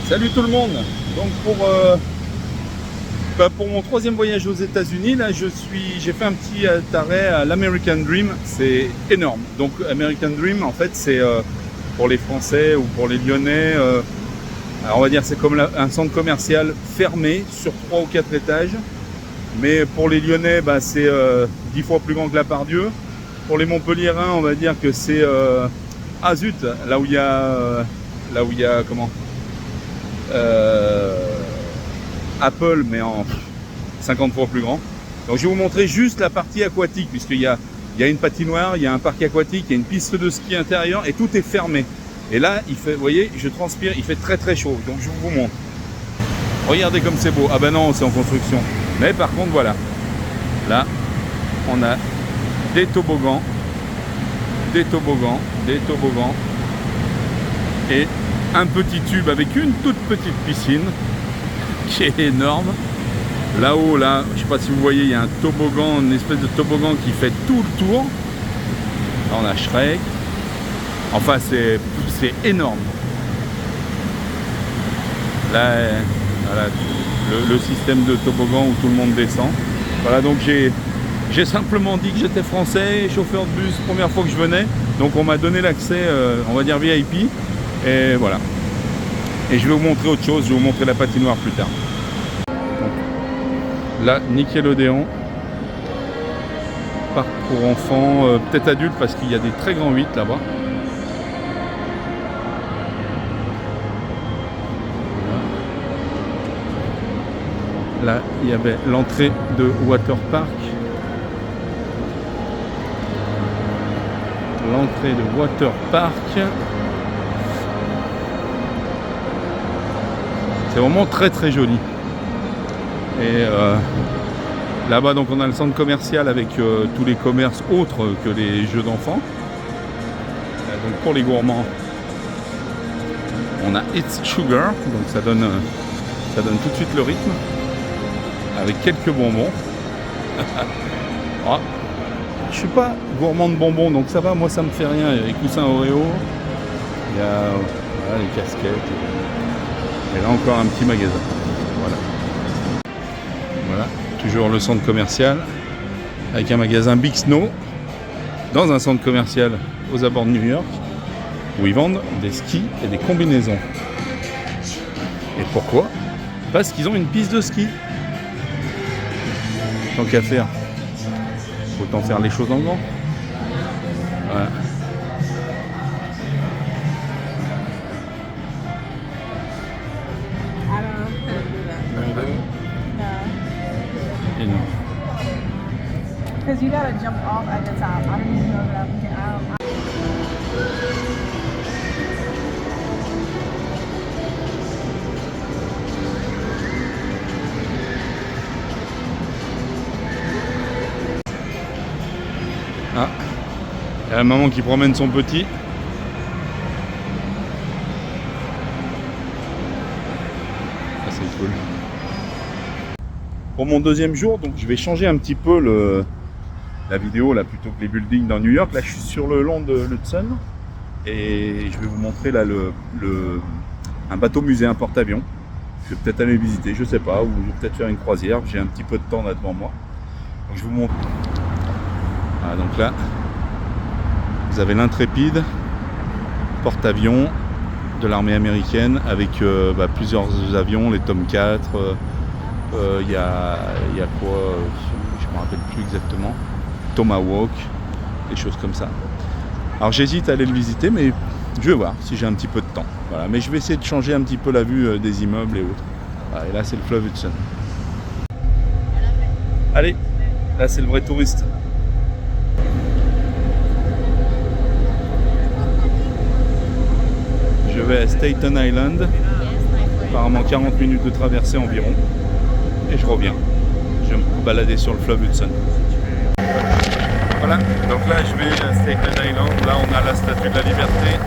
Salut tout le monde. Donc pour mon troisième voyage aux États-Unis, là j'ai fait un petit arrêt à l'American Dream. C'est énorme. Donc American Dream, en fait, c'est pour les Français ou pour les Lyonnais. Alors on va dire c'est comme un centre commercial fermé sur 3 ou 4 étages. Mais pour les Lyonnais, c'est 10 fois plus grand que la Pardieu. Pour les Montpelliérains, on va dire que c'est ah zut, là où il y a comment Apple, mais en 50 fois plus grand. Donc je vais vous montrer juste la partie aquatique, puisqu'il y a une patinoire, il y a un parc aquatique, il y a une piste de ski intérieure et tout est fermé. Et là, il fait, vous voyez, je transpire, il fait très très chaud. Donc je vous montre. Regardez comme c'est beau. Ah ben non, c'est en construction. Mais par contre, voilà. Là, on a des toboggans, des toboggans, des toboggans et un petit tube avec une toute petite piscine qui est énorme. Là-haut, là, je sais pas si vous voyez, il y a un toboggan, une espèce de toboggan qui fait tout le tour. Là, on a Shrek. Enfin, c'est énorme. Là, voilà, le système de toboggan où tout le monde descend. Voilà, donc j'ai simplement dit que j'étais français, chauffeur de bus, première fois que je venais. Donc on m'a donné l'accès, on va dire VIP. Et voilà. Et je vais vous montrer autre chose, je vais vous montrer la patinoire plus tard. Donc, là, Nickelodeon. Parc pour enfants, peut-être adultes parce qu'il y a des très grands 8 là-bas. Là, il y avait l'entrée de Waterpark. L'entrée de Waterpark. C'est vraiment très très joli. Et là-bas, donc, on a le centre commercial avec tous les commerces autres que les jeux d'enfants. Donc pour les gourmands, on a It's Sugar, donc ça donne tout de suite le rythme. Avec quelques bonbons. Ah, je suis pas gourmand de bonbons, donc ça va, moi ça me fait rien. Il y a les coussins Oreo, il y a voilà, les casquettes, et là encore un petit magasin. Voilà. Voilà, toujours le centre commercial, avec un magasin Big Snow, dans un centre commercial aux abords de New York, où ils vendent des skis et des combinaisons. Et pourquoi? Parce qu'ils ont une piste de ski. Tant qu'à faire, autant faire les choses en grand. Voilà. Et non. Because you gotta jump off at the top. I didn't even know that we can. Ah, il y a la maman qui promène son petit. Ah, c'est cool. Pour mon deuxième jour, donc je vais changer un petit peu la vidéo là, plutôt que les buildings dans New York. Là, je suis sur le long de l'Hudson et je vais vous montrer là un bateau musée, un porte-avions. Je vais peut-être aller visiter, je sais pas, ou je vais peut-être faire une croisière. J'ai un petit peu de temps là devant moi. Donc je vous montre. Ah, donc là, vous avez l'Intrépide, porte-avions de l'armée américaine avec plusieurs avions, les Tomcat, il y a quoi, je ne me rappelle plus exactement, Tomahawk, des choses comme ça. Alors j'hésite à aller le visiter, mais je vais voir si j'ai un petit peu de temps. Voilà. Mais je vais essayer de changer un petit peu la vue des immeubles et autres. Voilà, et là c'est le fleuve Hudson. Allez, là c'est le vrai touriste. Je vais à Staten Island, apparemment 40 minutes de traversée environ, et je reviens. Je vais me balader sur le fleuve Hudson. Voilà, donc là je vais à Staten Island, là on a la Statue de la Liberté.